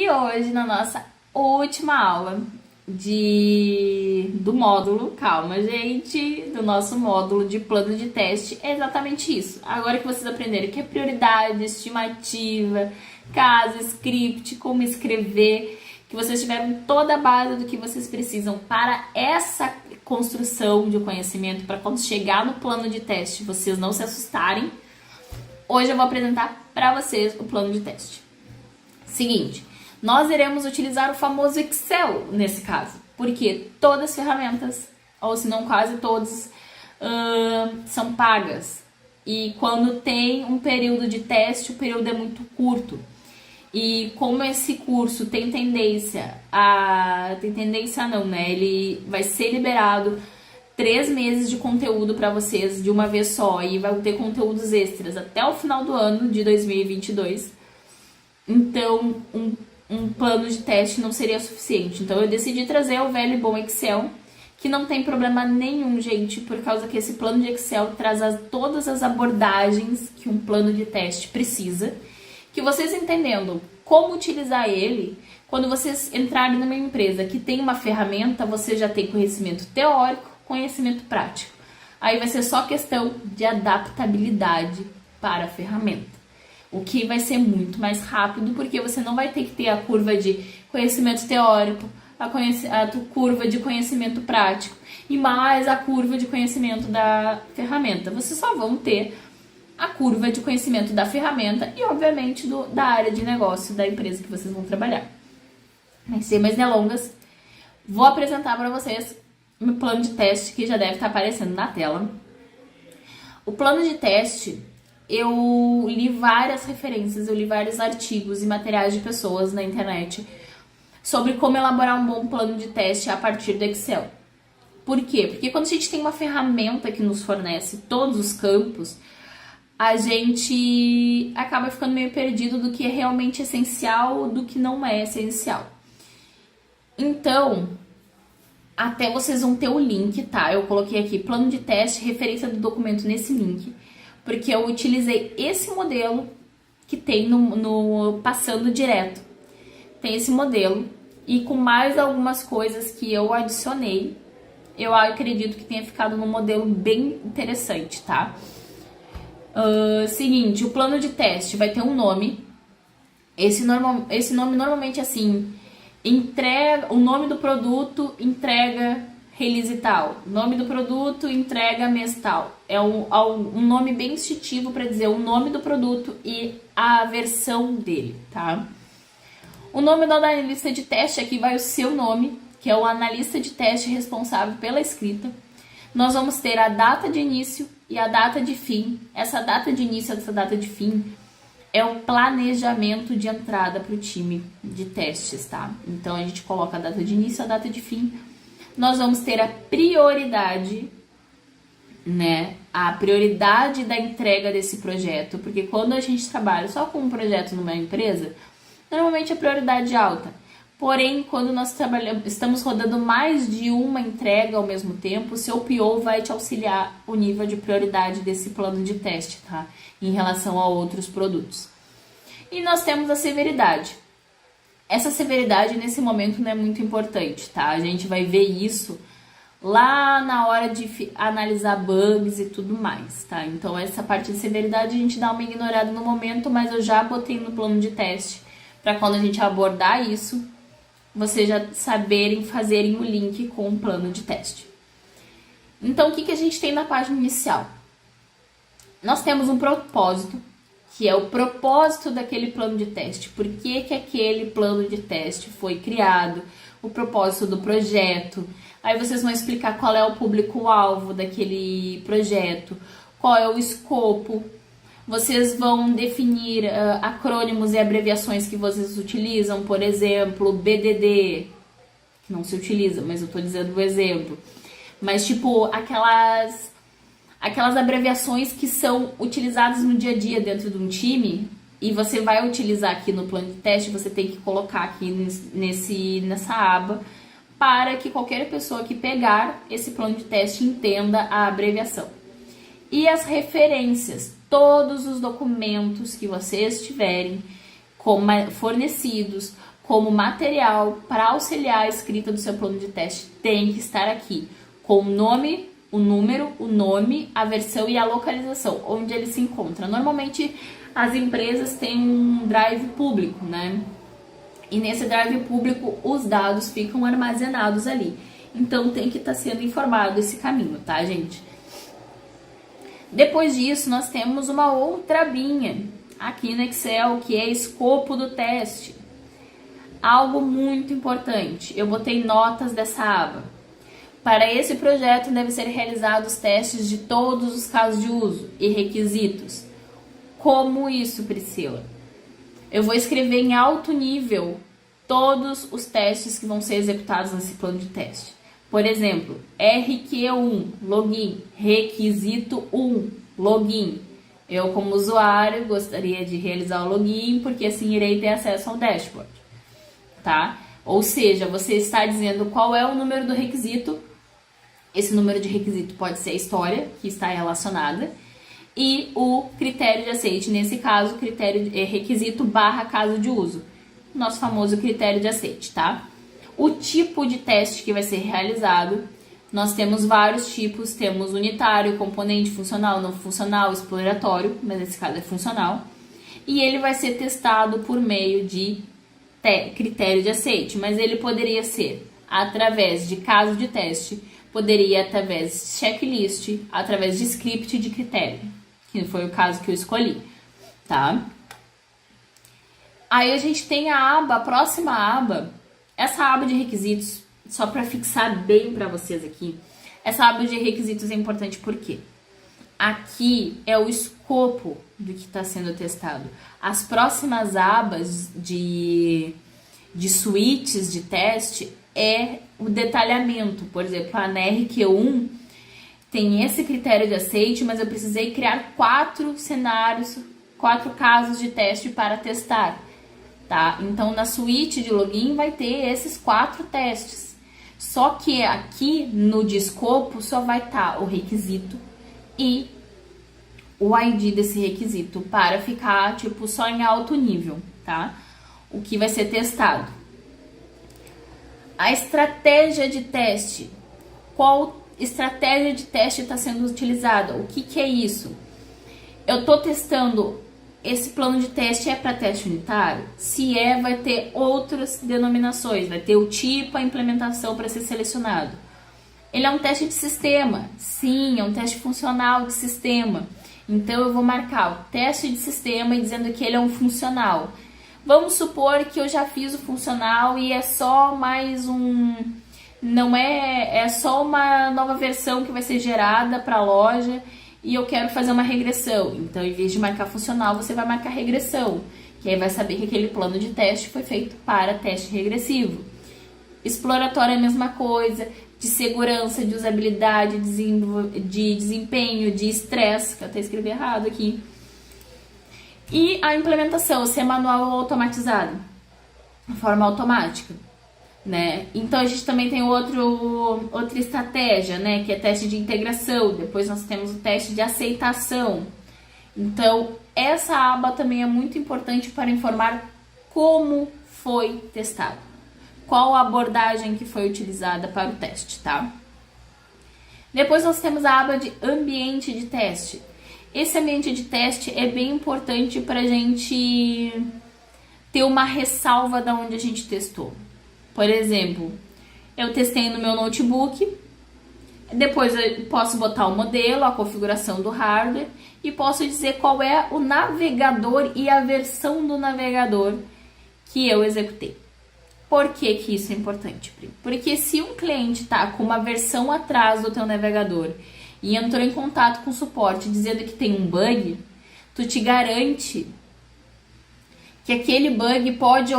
E hoje, na nossa última aula do módulo, calma gente, do nosso módulo de plano de teste, é exatamente isso. Agora que vocês aprenderam que é prioridade, estimativa, caso, script, como escrever, que vocês tiveram toda a base do que vocês precisam para essa construção de conhecimento, para quando chegar no plano de teste vocês não se assustarem. Hoje eu vou apresentar para vocês o plano de teste. Seguinte, nós iremos utilizar o famoso Excel nesse caso, porque todas as ferramentas, ou se não quase todas, são pagas. E quando tem um período de teste, o período é muito curto. E como esse curso tem tendência não, né? Ele vai ser liberado 3 meses de conteúdo para vocês de uma vez só e vai ter conteúdos extras até o final do ano de 2022. Então, um plano de teste não seria suficiente. Então, eu decidi trazer o velho e bom Excel, que não tem problema nenhum, gente, por causa que esse plano de Excel traz todas as abordagens que um plano de teste precisa, que vocês entendendo como utilizar ele, quando vocês entrarem numa empresa que tem uma ferramenta, você já tem conhecimento teórico, conhecimento prático. Aí vai ser só questão de adaptabilidade para a ferramenta. O que vai ser muito mais rápido, porque você não vai ter que ter a curva de conhecimento teórico, a curva de conhecimento prático e mais a curva de conhecimento da ferramenta. Vocês só vão ter a curva de conhecimento da ferramenta e, obviamente, da área de negócio da empresa que vocês vão trabalhar. Sem mais delongas, vou apresentar para vocês o meu plano de teste, que já deve estar aparecendo na tela. O plano de teste, eu li várias referências, eu li vários artigos e materiais de pessoas na internet sobre como elaborar um bom plano de teste a partir do Excel. Por quê? Porque quando a gente tem uma ferramenta que nos fornece todos os campos, a gente acaba ficando meio perdido do que é realmente essencial, do que não é essencial. Então, até vocês vão ter o link, tá? Eu coloquei aqui plano de teste, referência do documento nesse link, porque eu utilizei esse modelo que tem no Passando Direto. Tem esse modelo e com mais algumas coisas que eu adicionei, eu acredito que tenha ficado num modelo bem interessante, tá? Seguinte, o plano de teste vai ter um nome. Esse nome normalmente assim, o nome do produto, entrega, release tal. Nome do produto, entrega, mês tal. É um nome bem instintivo para dizer o nome do produto e a versão dele, tá? O nome do analista de teste, aqui vai o seu nome, que é o analista de teste responsável pela escrita. Nós vamos ter a data de início e a data de fim. Essa data de início e essa data de fim é o planejamento de entrada para o time de testes, tá? Então, a gente coloca a data de início e a data de fim. Nós vamos ter a prioridade, né? A prioridade da entrega desse projeto. Porque quando a gente trabalha só com um projeto numa empresa, normalmente a prioridade é alta. Porém, quando nós estamos rodando mais de uma entrega ao mesmo tempo, o seu PO vai te auxiliar o nível de prioridade desse plano de teste, tá? Em relação a outros produtos. E nós temos a severidade. Essa severidade, nesse momento, não é muito importante, tá? A gente vai ver isso lá na hora de analisar bugs e tudo mais, tá? Então, essa parte de severidade a gente dá uma ignorada no momento, mas eu já botei no plano de teste para quando a gente abordar isso, vocês já saberem fazerem o link com o plano de teste. Então, o que a gente tem na página inicial? Nós temos um propósito, que é o propósito daquele plano de teste. Por que aquele plano de teste foi criado? O propósito do projeto. Aí vocês vão explicar qual é o público-alvo daquele projeto, qual é o escopo. Vocês vão definir acrônimos e abreviações que vocês utilizam, por exemplo, BDD, que não se utiliza, mas eu tô dizendo o exemplo. Mas tipo, aquelas abreviações que são utilizadas no dia a dia dentro de um time e você vai utilizar aqui no plano de teste, você tem que colocar aqui nessa aba para que qualquer pessoa que pegar esse plano de teste entenda a abreviação. E as referências, todos os documentos que vocês tiverem fornecidos, como material para auxiliar a escrita do seu plano de teste tem que estar aqui, com o nome, o número, o nome, a versão e a localização, onde ele se encontra. Normalmente as empresas têm um drive público, né? E nesse drive público os dados ficam armazenados ali. Então tem que estar sendo informado esse caminho, tá, gente? Depois disso, nós temos uma outra abinha aqui no Excel, que é escopo do teste. Algo muito importante, eu botei notas dessa aba. Para esse projeto, devem ser realizados testes de todos os casos de uso e requisitos. Como isso, Priscila? Eu vou escrever em alto nível todos os testes que vão ser executados nesse plano de teste. Por exemplo, RQ1, login, requisito 1, login. Eu, como usuário, gostaria de realizar o login, porque assim irei ter acesso ao dashboard, tá? Ou seja, você está dizendo qual é o número do requisito. Esse número de requisito pode ser a história que está relacionada e o critério de aceite, nesse caso, critério requisito barra caso de uso, nosso famoso critério de aceite, tá? O tipo de teste que vai ser realizado, nós temos vários tipos, temos unitário, componente, funcional, não funcional, exploratório, mas nesse caso é funcional, e ele vai ser testado por meio de critério de aceite, mas ele poderia ser através de caso de teste, poderia através de checklist, através de script de critério, que foi o caso que eu escolhi, tá? Aí a gente tem a próxima aba, essa aba de requisitos, só para fixar bem para vocês aqui, essa aba de requisitos é importante porque aqui é o escopo do que está sendo testado. As próximas abas de suítes de teste é o detalhamento. Por exemplo, a NRQ1 tem esse critério de aceite, mas eu precisei criar 4 cenários, 4 casos de teste para testar, tá? Então, na suíte de login vai ter esses 4 testes. Só que aqui no de escopo só vai estar o requisito e o ID desse requisito para ficar, tipo, só em alto nível, tá? O que vai ser testado. A estratégia de teste. Qual estratégia de teste está sendo utilizada? O que é isso? Eu estou testando, esse plano de teste é para teste unitário? Se é, vai ter outras denominações, vai ter o tipo, a implementação para ser selecionado. Ele é um teste de sistema? Sim, é um teste funcional de sistema. Então eu vou marcar o teste de sistema e dizendo que ele é um funcional. Vamos supor que eu já fiz o funcional e é só mais um... Não é só uma nova versão que vai ser gerada para a loja e eu quero fazer uma regressão. Então, em vez de marcar funcional, você vai marcar regressão, que aí vai saber que aquele plano de teste foi feito para teste regressivo. Exploratório é a mesma coisa, de segurança, de usabilidade, de desempenho, de estresse, que eu até escrevi errado aqui. E a implementação, se é manual ou automatizado, de forma automática, né? Então a gente também tem outra estratégia, né? Que é teste de integração. Depois nós temos o teste de aceitação. Então essa aba também é muito importante para informar como foi testado, qual a abordagem que foi utilizada para o teste, tá? Depois nós temos a aba de ambiente de teste. Esse ambiente de teste é bem importante para a gente ter uma ressalva da onde a gente testou. Por exemplo, eu testei no meu notebook, depois eu posso botar o modelo, a configuração do hardware e posso dizer qual é o navegador e a versão do navegador que eu executei. Por que que isso é importante, Pri? Porque se um cliente está com uma versão atrás do teu navegador e entrou em contato com o suporte dizendo que tem um bug, tu te garante que aquele bug pode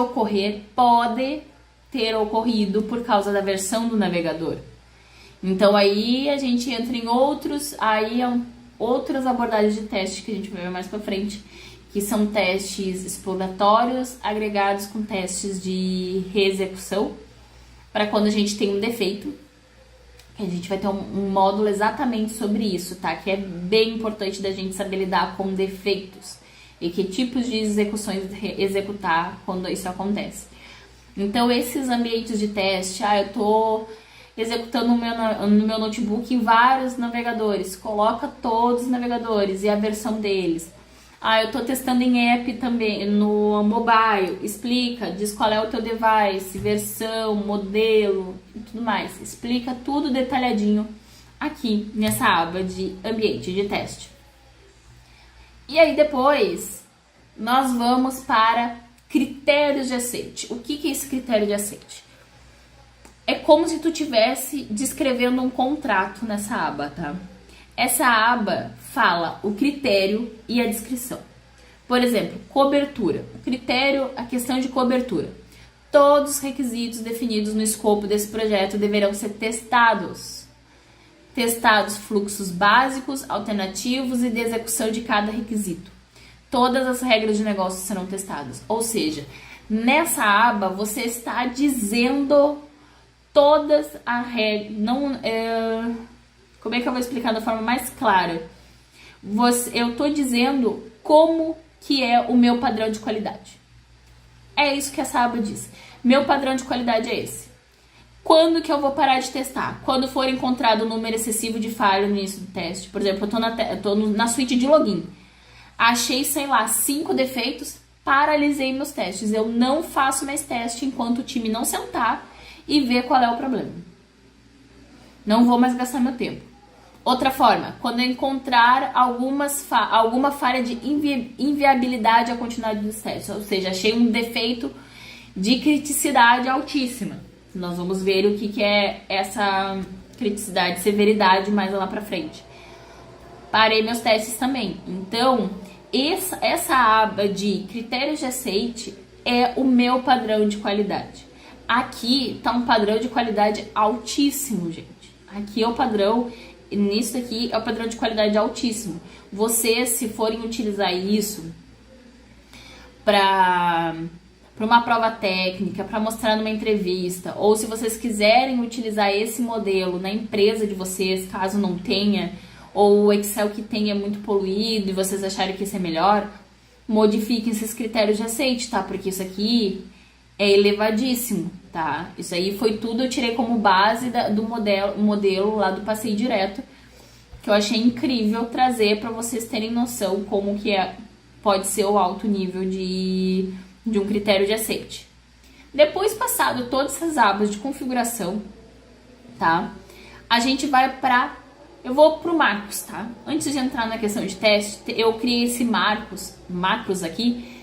ter ocorrido por causa da versão do navegador. Então aí a gente entra em outras abordagens de teste que a gente vai ver mais pra frente, que são testes exploratórios agregados com testes de reexecução, para quando a gente tem um defeito. A gente vai ter um módulo exatamente sobre isso, tá? Que é bem importante da gente saber lidar com defeitos e que tipos de execuções executar quando isso acontece. Então, esses ambientes de teste, eu tô executando no meu notebook em vários navegadores, coloca todos os navegadores e a versão deles. Eu tô testando em app também, no mobile, explica, diz qual é o teu device, versão, modelo e tudo mais. Explica tudo detalhadinho aqui nessa aba de ambiente de teste. E aí depois nós vamos para critérios de aceite. O que é esse critério de aceite? É como se tu tivesse descrevendo um contrato nessa aba, tá? Essa aba fala o critério e a descrição. Por exemplo, cobertura. O critério, a questão de cobertura. Todos os requisitos definidos no escopo desse projeto deverão ser testados. Testados fluxos básicos, alternativos e de execução de cada requisito. Todas as regras de negócio serão testadas. Ou seja, nessa aba você está dizendo todas as regras. Como é que eu vou explicar da forma mais clara? Eu estou dizendo como que é o meu padrão de qualidade. É isso que essa aba diz. Meu padrão de qualidade é esse. Quando que eu vou parar de testar? Quando for encontrado um número excessivo de falha no início do teste. Por exemplo, eu tô na suíte de login. Achei, 5 defeitos, paralisei meus testes. Eu não faço mais teste enquanto o time não sentar e ver qual é o problema. Não vou mais gastar meu tempo. Outra forma, quando eu encontrar alguma falha de inviabilidade à continuidade dos testes, ou seja, achei um defeito de criticidade altíssima. Nós vamos ver o que é essa criticidade, severidade mais lá pra frente. Parei meus testes também. Então, essa aba de critérios de aceite é o meu padrão de qualidade. Aqui tá um padrão de qualidade altíssimo, gente. Aqui é o padrão, nisso aqui é o padrão de qualidade altíssimo. Vocês, se forem utilizar isso para uma prova técnica, para mostrar numa entrevista, ou se vocês quiserem utilizar esse modelo na empresa de vocês, caso não tenha, ou o Excel que tem é muito poluído e vocês acharem que isso é melhor, modifiquem esses critérios de aceite, tá? Porque isso aqui é elevadíssimo, tá? Isso aí foi tudo, eu tirei como base do modelo lá do Passeio Direto, que eu achei incrível trazer para vocês terem noção como que pode ser o alto nível de um critério de aceite. Depois passado todas essas abas de configuração, tá? A gente vai eu vou pro Macros, tá? Antes de entrar na questão de teste, eu criei esse Macros aqui,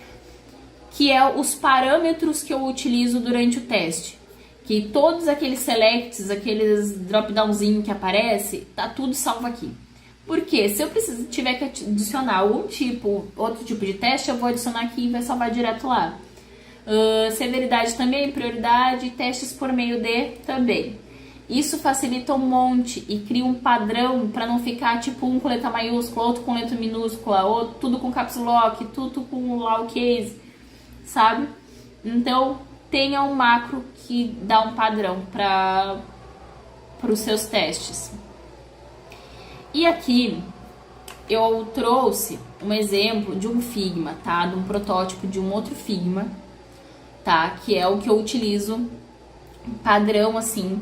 que é os parâmetros que eu utilizo durante o teste. Que todos aqueles selects, aqueles drop-downzinho que aparece, tá tudo salvo aqui. Porque se eu tiver que adicionar outro tipo de teste, eu vou adicionar aqui e vai salvar direto lá. Severidade também, prioridade, testes por meio de também. Isso facilita um monte e cria um padrão para não ficar tipo um com letra maiúscula, outro com letra minúscula, ou tudo com caps lock, tudo com lowercase, sabe? Então, tenha um macro que dá um padrão para os seus testes. E aqui eu trouxe um exemplo de um Figma, tá? De um protótipo de um outro Figma, tá? Que é o que eu utilizo padrão assim,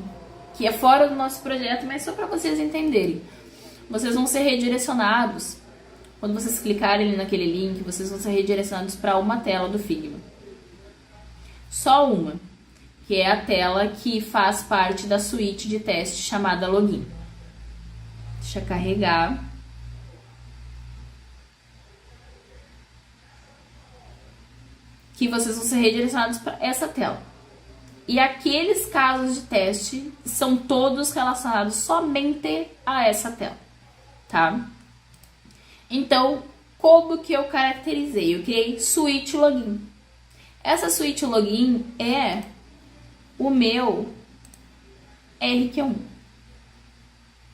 que é fora do nosso projeto, mas só para vocês entenderem. Vocês vão ser redirecionados, quando vocês clicarem ali naquele link, vocês vão ser redirecionados para uma tela do Figma. Só uma, que é a tela que faz parte da suíte de teste chamada Login. Deixa eu carregar. Que vocês vão ser redirecionados para essa tela. E aqueles casos de teste são todos relacionados somente a essa tela, tá? Então, como que eu caracterizei? Eu criei suíte login. Essa suíte login é o meu RQ1,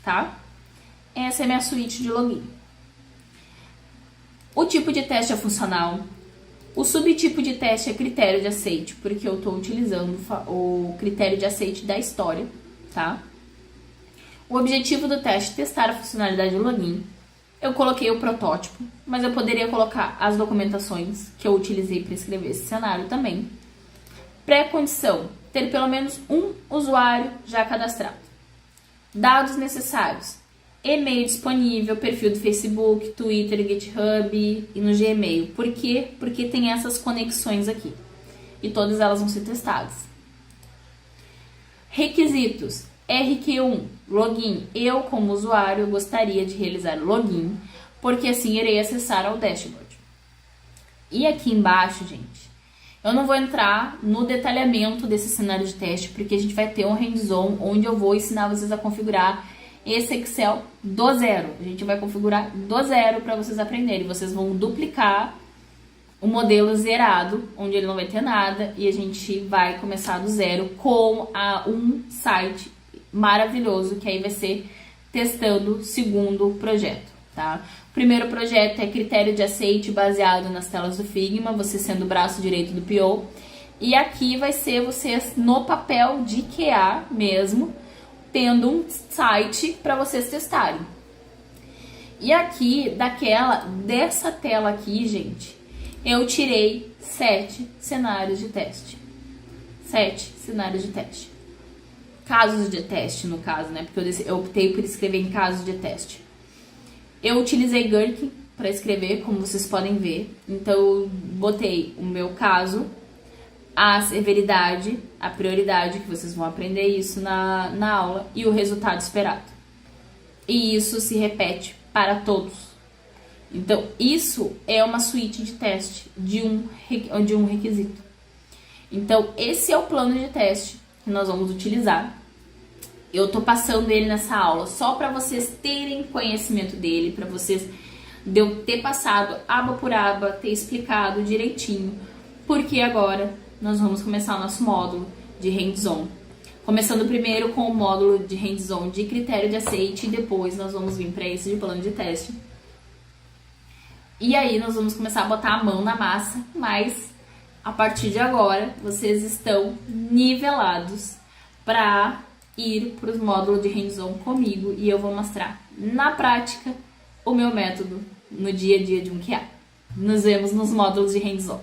tá? Essa é a minha suíte de login. O tipo de teste é funcional. O subtipo de teste é critério de aceite, porque eu estou utilizando o critério de aceite da história, tá? O objetivo do teste é testar a funcionalidade do login. Eu coloquei o protótipo, mas eu poderia colocar as documentações que eu utilizei para escrever esse cenário também. Pré-condição: ter pelo menos um usuário já cadastrado. Dados necessários: e-mail disponível, perfil do Facebook, Twitter, GitHub e no Gmail. Por quê? Porque tem essas conexões aqui. E todas elas vão ser testadas. Requisitos: RQ1, login. Eu, como usuário, gostaria de realizar login, porque assim irei acessar ao dashboard. E aqui embaixo, gente, eu não vou entrar no detalhamento desse cenário de teste, porque a gente vai ter um hands-on onde eu vou ensinar vocês a configurar esse Excel do zero. A gente vai configurar do zero para vocês aprenderem. Vocês vão duplicar o modelo zerado, onde ele não vai ter nada, e a gente vai começar do zero com um site maravilhoso, que aí vai ser testando o segundo projeto, tá? O primeiro projeto é critério de aceite baseado nas telas do Figma, você sendo o braço direito do PO, e aqui vai ser vocês no papel de QA mesmo, tendo um site para vocês testarem. E aqui, dessa tela aqui, gente, eu tirei 7 cenários de teste. 7 cenários de teste. Casos de teste, no caso, né? Porque eu optei por escrever em casos de teste. Eu utilizei Gherkin para escrever, como vocês podem ver. Então, eu botei o meu caso, a severidade, a prioridade, que vocês vão aprender isso na aula, e o resultado esperado. E isso se repete para todos. Então, isso é uma suíte de teste de um requisito. Então, esse é o plano de teste que nós vamos utilizar. Eu tô passando ele nessa aula só para vocês terem conhecimento dele, para vocês de eu ter passado aba por aba, ter explicado direitinho, porque agora nós vamos começar o nosso módulo de hands-on. Começando primeiro com o módulo de hands-on de critério de aceite, e depois nós vamos vir para esse de plano de teste. E aí nós vamos começar a botar a mão na massa, mas a partir de agora vocês estão nivelados para ir para os módulos de hands-on comigo, e eu vou mostrar na prática o meu método no dia a dia de um QA. Nos vemos nos módulos de hands-on.